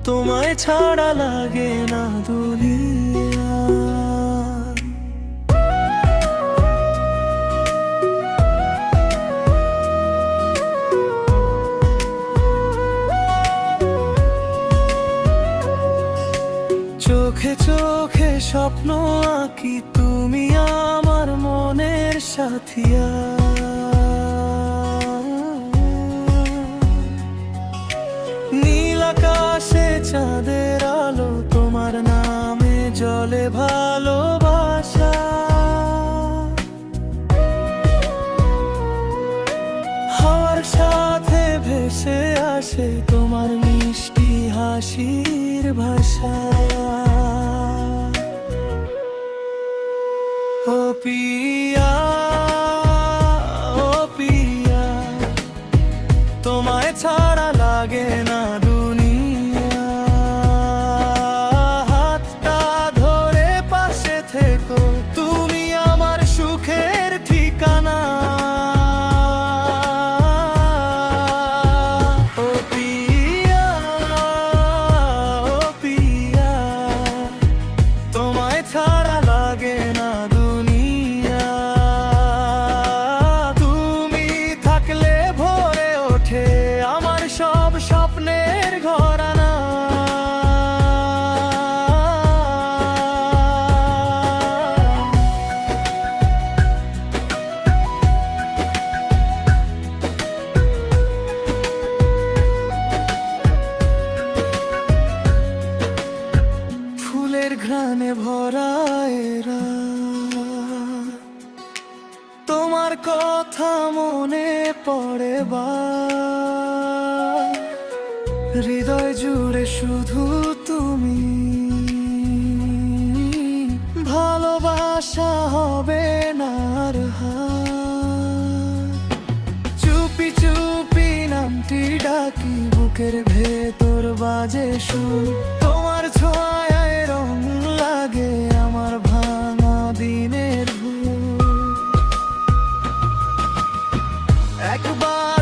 তোমায় ছাড়া লাগে না দুনিয়া। চোখে চোখে স্বপ্ন আঁকি, তুমি আমার মনের সাথিয়া। নীল আকাশে চাঁদের আলো, তোমার নামে জলে ভালোবাসা। হাওয়ার সাথে ভেসে আসে তোমার মিষ্টি হাসির ভাষা। ও পিয়া, ও পিয়া, তোমায় ছাড়া লাগে না দুনিয়া। হাতটা ধরে পাশে থেকো, তুমি আমার সুখের ঠিকানা। ও পিয়া, ও পিয়া, তোমায় ছাড়া লাগে না দুনিয়া। তুমি থাকলে ভরে ওঠে আমার সব স্বপ্নের ঘরানা। ফুলের ঘ্রাণে ভরা এরা, তোমার কথা মনে পড়ে বার। হৃদয় জুড়ে শুধু তুমি, ভালোবাসা হবে না আর হার। চুপি চুপি নামটি ডাকি, বুকের ভেতর বাজে সুর। তোমার ছোঁয়ায় রং লাগে আমার ভাঙা দিনের ভোর। একবার